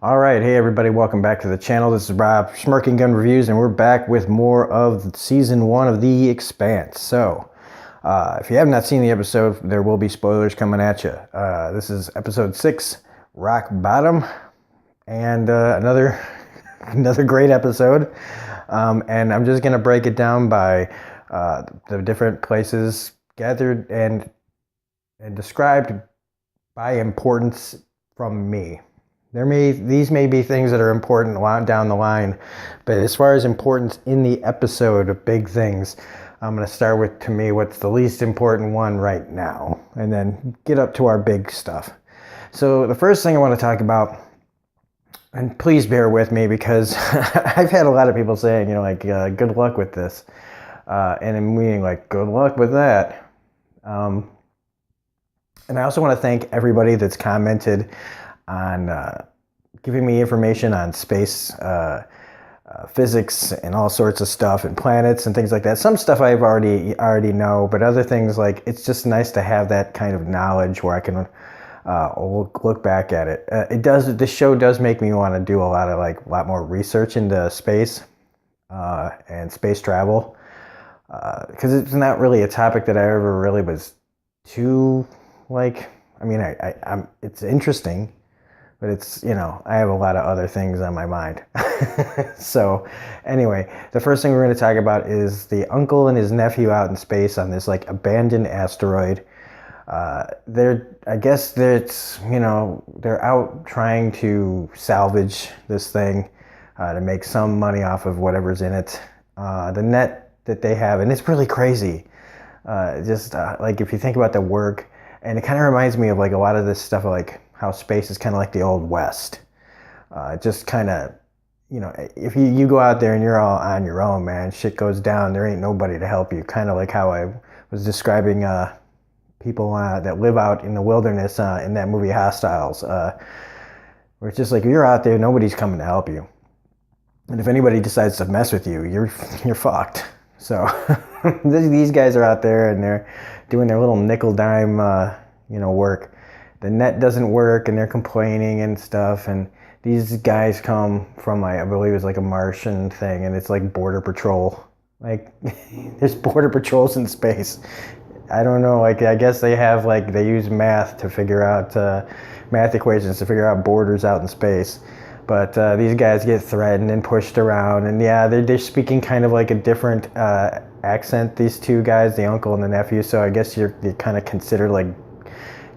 All right, hey everybody, welcome back to the channel. This is Rob, Smirking Gun Reviews, and we're back with more of season 1 of The Expanse. So, if you have not seen the episode, there will be spoilers coming at you. This is episode 6, Rock Bottom, and another great episode. And I'm just gonna break it down by the different places gathered and described by importance from me. These may be things that are important down the line, but as far as importance in the episode of big things, I'm going to start with, to me, what's the least important one right now, and then get up to our big stuff. So the first thing I want to talk about, and please bear with me because I've had a lot of people saying, good luck with this, and I'm meaning like, good luck with that. And I also want to thank everybody that's commented on giving me information on space physics and all sorts of stuff and planets and things like that. Some stuff I've already know, but other things, like, it's just nice to have that kind of knowledge where I can look back at it. This show does make me want to do a lot more research into space and space travel, because it's not really a topic that I ever really was too it's interesting, but it's, I have a lot of other things on my mind. So anyway, the first thing we're going to talk about is the uncle and his nephew out in space on this abandoned asteroid. They're out trying to salvage this thing to make some money off of whatever's in it. The net that they have, and it's really crazy. If you think about the work, and it kind of reminds me of a lot of this stuff, like how space is kind of like the old West. Just kind of, if you go out there and you're all on your own, man, shit goes down, there ain't nobody to help you. Kind of like how I was describing people that live out in the wilderness in that movie Hostiles, where it's just like, you're out there, nobody's coming to help you. And if anybody decides to mess with you, you're fucked. So these guys are out there and they're doing their little nickel dime, work. The net doesn't work and they're complaining and stuff. And these guys come from, I believe it's like a Martian thing, and it's like border patrol. There's border patrols in space. I don't know. I guess they have they use math to figure out math equations to figure out borders out in space. But these guys get threatened and pushed around, and yeah, they're speaking kind of like a different accent, these two guys, the uncle and the nephew, so I guess you're kind of considered like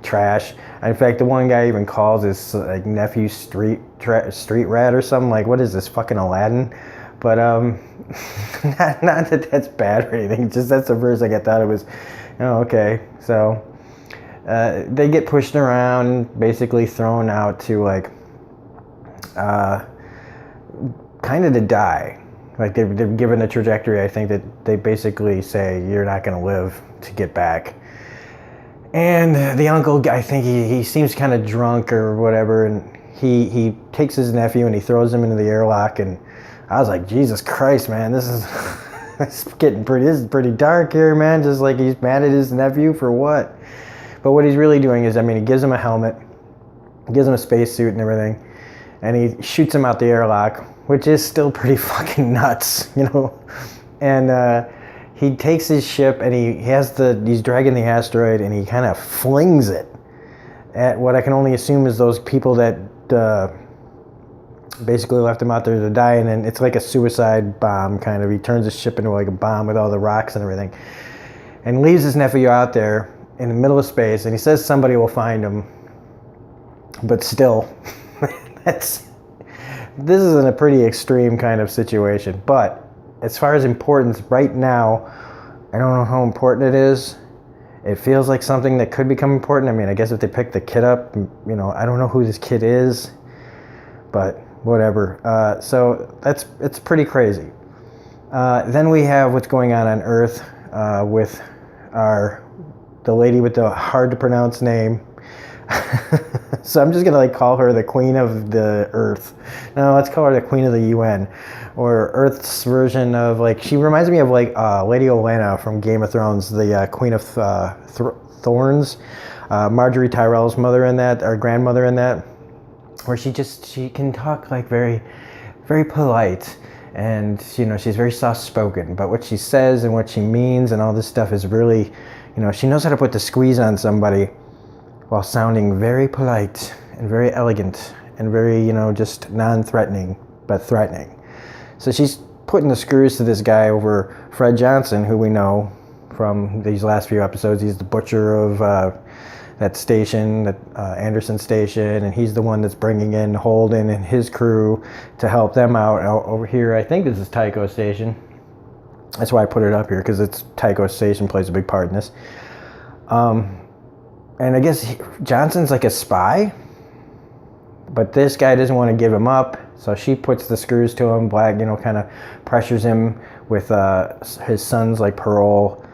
trash. In fact, the one guy even calls his nephew street rat or something. Like, what is this, fucking Aladdin? But not that that's bad or anything, just that's the first thing I thought it was. Oh, okay. So they get pushed around, basically thrown out to kind of to die. They're given a trajectory. I think that they basically say, you're not going to live to get back. And the uncle, I think he seems kind of drunk or whatever, and he takes his nephew and he throws him into the airlock. And I was like, Jesus Christ, man, this is this is pretty dark here, man. Just like, he's mad at his nephew for what? But what he's really doing is, he gives him a helmet, gives him a spacesuit and everything, and he shoots him out the airlock, which is still pretty fucking nuts, And he takes his ship and he's dragging the asteroid, and he kind of flings it at what I can only assume is those people that basically left him out there to die. And then it's like a suicide bomb kind of. He turns his ship into like a bomb with all the rocks and everything, and leaves his nephew out there in the middle of space. And he says somebody will find him, but still, this is in a pretty extreme kind of situation. But as far as importance right now, I don't know how important it is. It feels like something that could become important. I guess if they pick the kid up, I don't know who this kid is, but whatever. So it's pretty crazy. Then we have what's going on Earth with the lady with the hard to pronounce name. So I'm just gonna call her the Queen of the Earth. No, let's call her the Queen of the UN, or Earth's version of she reminds me of Lady Olenna from Game of Thrones, the Queen of Thorns. Marjorie Tyrell's mother in that, or grandmother in that. where she can talk like very, very polite, and she's very soft spoken, but what she says and what she means and all this stuff is really, she knows how to put the squeeze on somebody while sounding very polite and very elegant and very, just non-threatening but threatening. So she's putting the screws to this guy over Fred Johnson, who we know from these last few episodes. He's the butcher of that station, that Anderson station, and he's the one that's bringing in Holden and his crew to help them out over here. I think this is Tycho Station. That's why I put it up here, because it's Tycho Station plays a big part in this. And I guess Johnson's like a spy, but this guy doesn't want to give him up, so she puts the screws to him. Black, kind of pressures him with his son's like parole,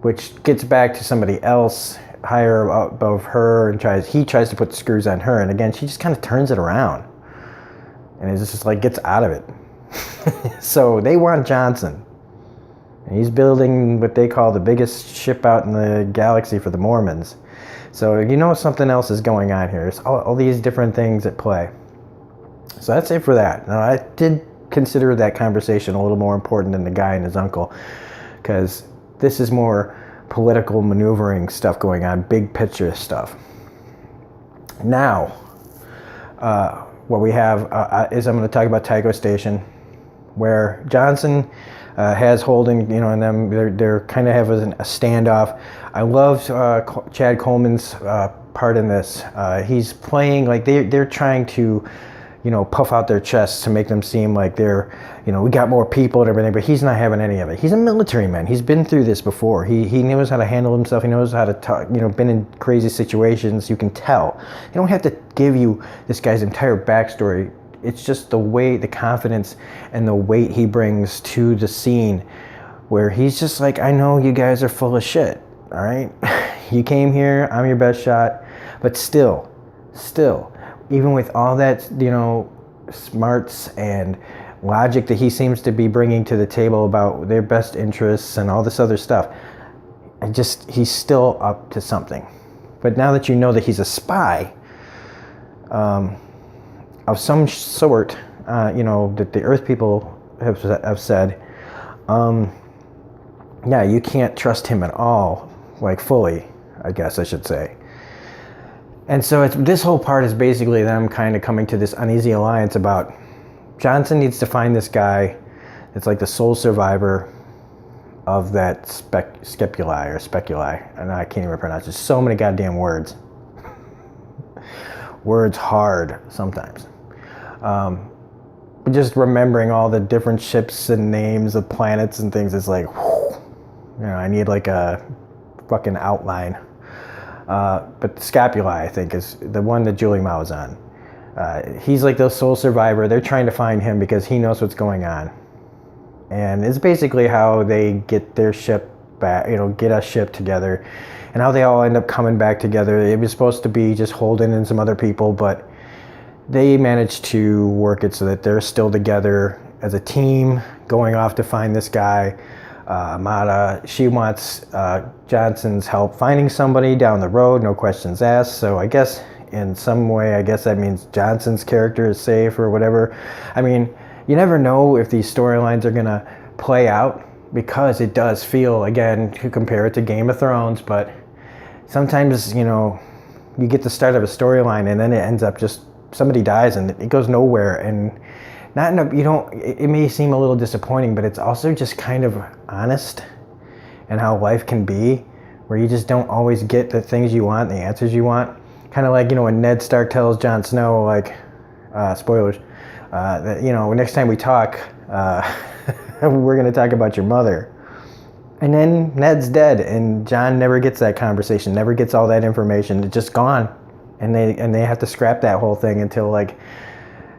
which gets back to somebody else higher above her, and he tries to put the screws on her, and again she just kind of turns it around, and it's just like gets out of it. So they want Johnson, and he's building what they call the biggest ship out in the galaxy for the Mormons. So something else is going on here. There's all these different things at play. So that's it for that. Now, I did consider that conversation a little more important than the guy and his uncle, because this is more political maneuvering stuff going on, big picture stuff. Now, what we have is I'm going to talk about Tycho Station, where Johnson has Holden, and them, they're kind of having a standoff. I love Chad Coleman's part in this. He's playing like they're trying to, puff out their chests to make them seem like they're, we got more people and everything, but he's not having any of it. He's a military man. He's been through this before. He knows how to handle himself. He knows how to talk, been in crazy situations. You can tell. You don't have to give you this guy's entire backstory. It's just the way, the confidence and the weight he brings to the scene, where he's just like, I know you guys are full of shit, all right? You came here, I'm your best shot, but still, even with all that, smarts and logic that he seems to be bringing to the table about their best interests and all this other stuff, he's still up to something. But now that you know that he's a spy, of some sort, that the Earth people have said, yeah, you can't trust him at all, like fully, I guess I should say. And so this whole part is basically them kind of coming to this uneasy alliance about Johnson needs to find this guy that's like the sole survivor of that speculi, and I can't even pronounce it. So many goddamn words. Words hard sometimes. But just remembering all the different ships and names of planets and things is like, whew, I need like a fucking outline. But the Scapula, I think, is the one that Julie Mao is on. He's like the sole survivor. They're trying to find him because he knows what's going on. And it's basically how they get their ship back, get a ship together, and how they all end up coming back together. It was supposed to be just Holden and some other people, but they managed to work it so that they're still together as a team, going off to find this guy. Mata, she wants Johnson's help finding somebody down the road, no questions asked. So I guess in some way, that means Johnson's character is safe or whatever. I mean, you never know if these storylines are gonna play out, because it does feel, again, to compare it to Game of Thrones, but sometimes, you get the start of a storyline and then it ends up just somebody dies and it goes nowhere, and it may seem a little disappointing, but it's also just kind of honest and how life can be, where you just don't always get the things you want, the answers you want. Kind of like, when Ned Stark tells Jon Snow, like, spoilers, that, next time we talk, we're going to talk about your mother. And then Ned's dead, and Jon never gets that conversation, never gets all that information. It's just gone. And they have to scrap that whole thing until, like,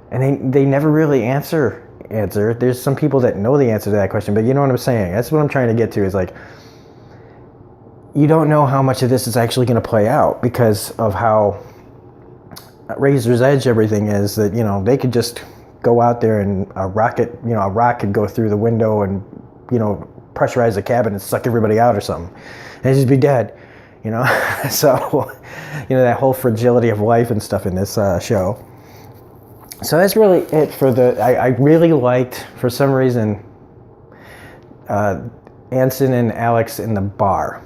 and they never really answer. There's some people that know the answer to that question, but you know what I'm saying? That's what I'm trying to get to, is like, you don't know how much of this is actually going to play out because of how razor's edge everything is, that, they could just go out there and a rock could go through the window and, pressurize the cabin and suck everybody out or something. And they'd just be dead. you know. So, that whole fragility of life and stuff in this show. So that's really it for I really liked, for some reason, Anson and Alex in the bar,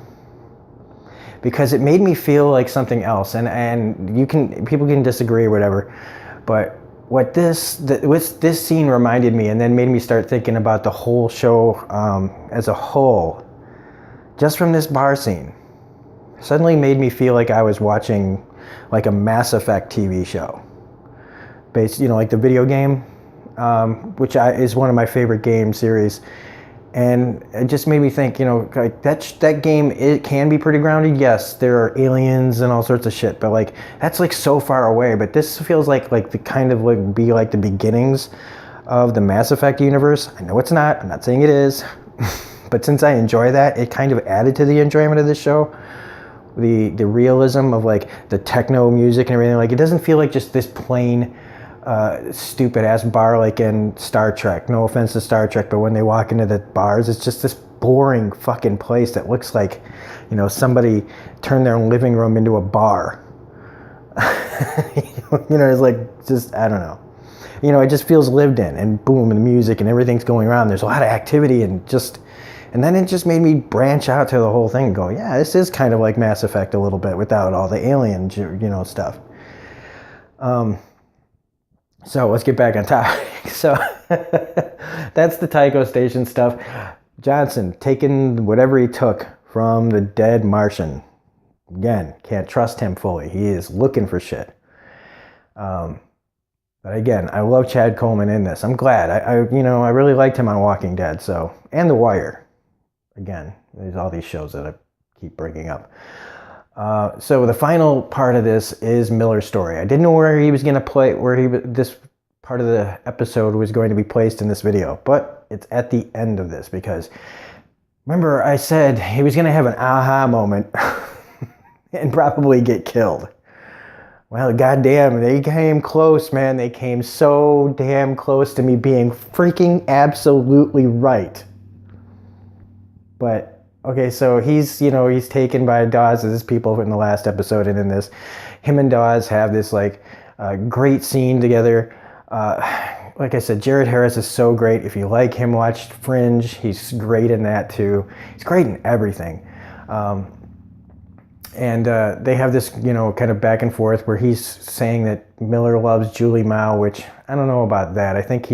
because it made me feel like something else. And people can disagree or whatever, but what this scene reminded me, and then made me start thinking about the whole show as a whole, just from this bar scene, suddenly made me feel like I was watching like a Mass Effect TV show, based, like the video game, which is one of my favorite game series. And it just made me think, like that game, it can be pretty grounded. Yes, there are aliens and all sorts of shit, but like that's like so far away. But this feels like the kind of like be like the beginnings of the Mass Effect universe. I know it's not. I'm not saying it is, but since I enjoy that, it kind of added to the enjoyment of this show. The realism of like the techno music and everything. Like it doesn't feel like just this plain stupid ass bar like in Star Trek. No offense to Star Trek, but when they walk into the bars, it's just this boring fucking place that looks like, somebody turned their living room into a bar. It's like, just, I don't know. It just feels lived in, and boom, and the music and everything's going around. There's a lot of activity, and then it just made me branch out to the whole thing and go, yeah, this is kind of like Mass Effect a little bit without all the alien, stuff. So let's get back on topic. So that's the Tycho Station stuff. Johnson taking whatever he took from the dead Martian. Again, can't trust him fully. He is looking for shit. But again, I love Chad Coleman in this. I'm glad. I really liked him on Walking Dead. And The Wire. Again, there's all these shows that I keep bringing up. So the final part of this is Miller's story. I didn't know where he was going to play, this part of the episode was going to be placed in this video, but it's at the end of this, because remember I said he was going to have an aha moment and probably get killed. Well, goddamn, they came close, man. They came so damn close to me being freaking absolutely right. But okay, so he's taken by Dawes' people in the last episode, and in this, him and Dawes have this great scene together. Like I said, Jared Harris is so great. If you like him, watch Fringe. He's great in that too. He's great in everything. And they have this, kind of back and forth where he's saying that Miller loves Julie Mao, which I don't know about that. I think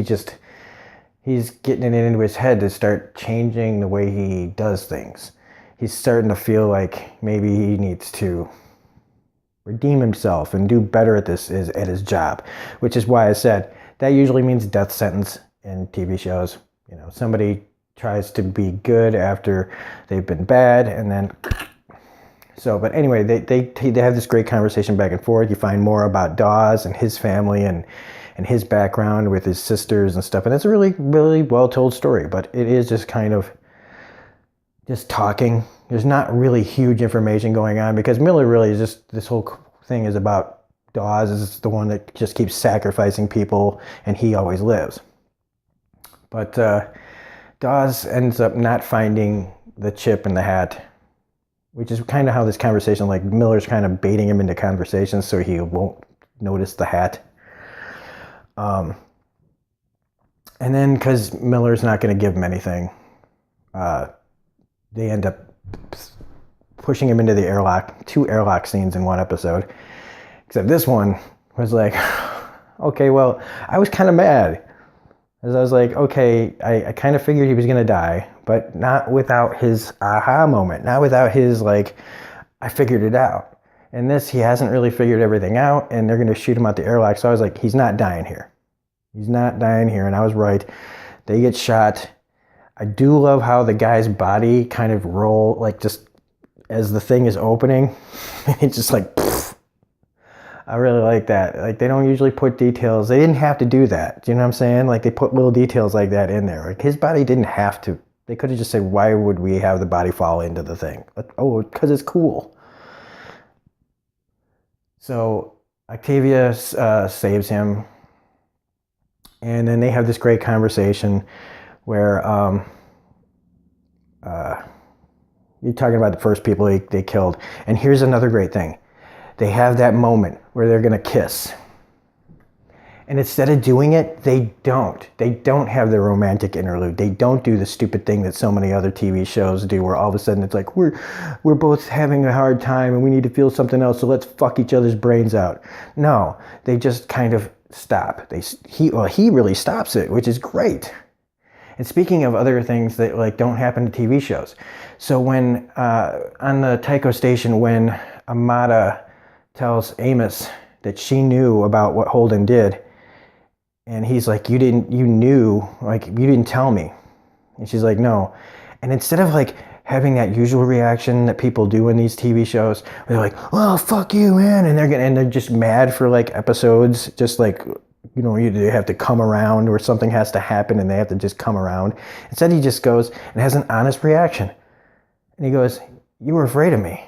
he's getting it into his head to start changing the way he does things. He's starting to feel like maybe he needs to redeem himself and do better at his job, which is why I said that usually means death sentence in TV shows. Somebody tries to be good after they've been bad, and then but anyway, they have this great conversation back and forth. You find more about Dawes and his family and his background with his sisters and stuff. And it's a really, really well told story, but it is just kind of just talking. There's not really huge information going on, because Miller really is just, this whole thing is about Dawes is the one that just keeps sacrificing people, and he always lives. But Dawes ends up not finding the chip in the hat, which is kind of how this conversation, like Miller's kind of baiting him into conversations so he won't notice the hat. And then, because Miller's not going to give him anything, they end up pushing him into the airlock. 2 airlock scenes in one episode. Except this one was like, okay, well, I was kind of mad. As I was like, okay, I kind of figured he was going to die, but not without his aha moment. Not without his, I figured it out. And this, he hasn't really figured everything out, and they're going to shoot him out the airlock. So I was like, he's not dying here. He's not dying here, and I was right. They get shot. I do love how the guy's body kind of roll, just as the thing is opening. It's just pfft. I really like that. They don't usually put details. They didn't have to do that. Do you know what I'm saying? They put little details like that in there. His body didn't have to. They could have just said, why would we have the body fall into the thing? Oh, because it's cool. So Octavia saves him. And then they have this great conversation where You're talking about the first people they killed. And here's another great thing. They have that moment where they're going to kiss. And instead of doing it, they don't. They don't have their romantic interlude. They don't do the stupid thing that so many other TV shows do, where all of a sudden it's like, we're both having a hard time and we need to feel something else, so let's fuck each other's brains out. No, they just kind of stop. He really stops it, which is great. And speaking of other things that like don't happen to TV shows, so when on the Tycho station, when Amada tells Amos that she knew about what Holden did, and he's like, you knew, like, you didn't tell me. And she's like, no. And instead of like having that usual reaction that people do in these TV shows, where they're like, oh, fuck you, man. And they're just mad for like episodes, just like, you know, they have to come around, or something has to happen and they have to just come around. Instead, he just goes and has an honest reaction. And he goes, you were afraid of me.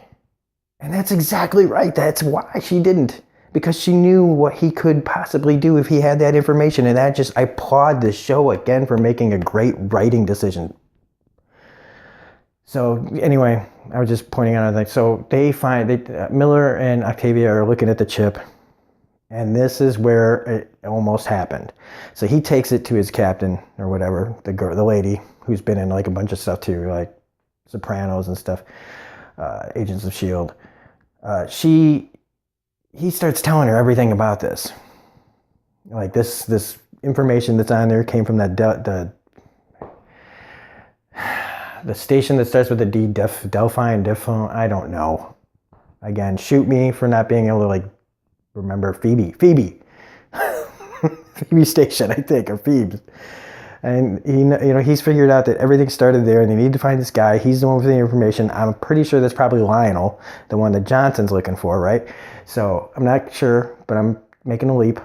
And that's exactly right. That's why she didn't. Because she knew what he could possibly do if he had that information. And that just, I applaud this show again for making a great writing decision. So anyway, I was just pointing out, like, so they find, Miller and Octavia are looking at the chip. And this is where it almost happened. So he takes it to his captain, or whatever, the lady, who's been in like a bunch of stuff too, like Sopranos and stuff, Agents of S.H.I.E.L.D. He starts telling her everything about this. Like this information that's on there came from that the station that starts with a D, Delphine, I don't know. Again, shoot me for not being able to like remember Phoebe Phoebe station, I think, or Phoebe. And he's figured out that everything started there, and they need to find this guy. He's the one with the information. I'm pretty sure that's probably Lionel, the one that Johnson's looking for, right? So I'm not sure, but I'm making a leap.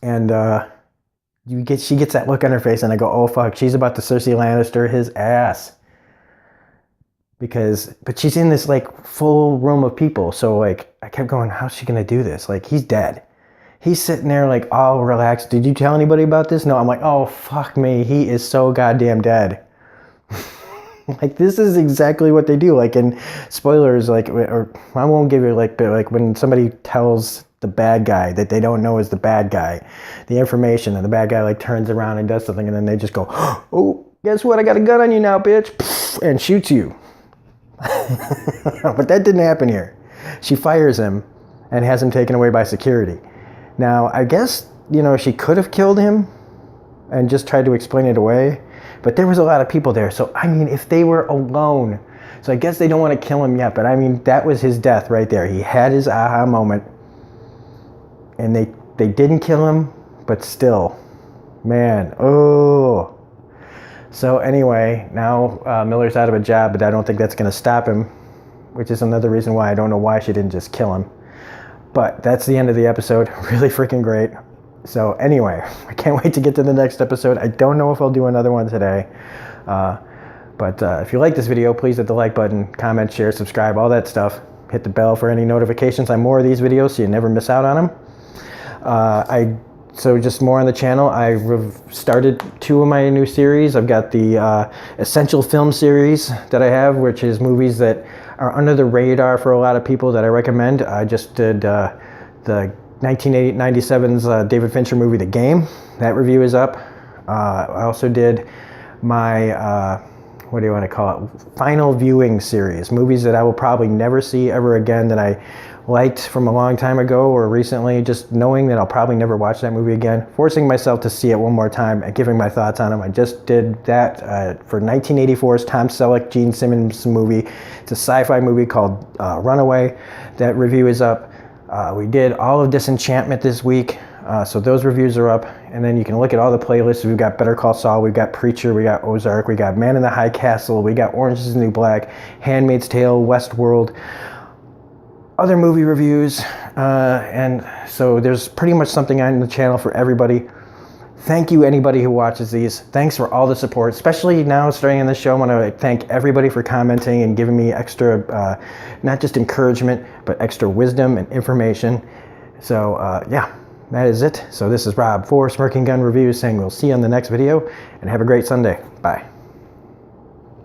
And she gets that look on her face, and I go, oh fuck, she's about to Cersei Lannister his ass. But she's in this like full room of people, so like I kept going, how's she gonna do this? Like, he's dead. He's sitting there like all relaxed. Did you tell anybody about this? No. I'm like, oh, fuck me. He is so goddamn dead. Like, this is exactly what they do. Like, in spoilers, like, or I won't give you like, but like when somebody tells the bad guy that they don't know is the bad guy, the information, and the bad guy like turns around and does something, and then they just go, oh, guess what? I got a gun on you now, bitch, and shoots you. But that didn't happen here. She fires him and has him taken away by security. Now, I guess, she could have killed him and just tried to explain it away, but there was a lot of people there. So, I mean, if they were alone, so I guess they don't want to kill him yet, but I mean, that was his death right there. He had his aha moment, and they didn't kill him, but still, man, oh. So anyway, now Miller's out of a job, but I don't think that's going to stop him, which is another reason why I don't know why she didn't just kill him. But that's the end of the episode. Really freaking great. So anyway, I can't wait to get to the next episode. I don't know if I'll do another one today. But if you like this video, please hit the like button, comment, share, subscribe, all that stuff. Hit the bell for any notifications on more of these videos so you never miss out on them. So just more on the channel. I've started 2 of my new series. I've got the Essential Film series that I have, which is movies that are under the radar for a lot of people that I recommend. I just did the 1997's David Fincher movie, The Game. That review is up. I also did my, what do you want to call it? Final viewing series. Movies that I will probably never see ever again that I liked from a long time ago or recently, just knowing that I'll probably never watch that movie again, forcing myself to see it one more time and giving my thoughts on them. I just did that for 1984's Tom Selleck, Gene Simmons movie. It's a sci-fi movie called Runaway. That review is up. We did all of Disenchantment this week, so those reviews are up. And then you can look at all the playlists. We've got Better Call Saul, we've got Preacher, we got Ozark, we got Man in the High Castle, we got Orange is the New Black, Handmaid's Tale, Westworld, other movie reviews, and so there's pretty much something on the channel for everybody. Thank you, anybody who watches these. Thanks for all the support, especially now starting in this show. I want to thank everybody for commenting and giving me extra, not just encouragement, but extra wisdom and information. So yeah, that is it. So this is Rob for Smirking Gun Reviews saying we'll see you on the next video, and have a great Sunday. Bye.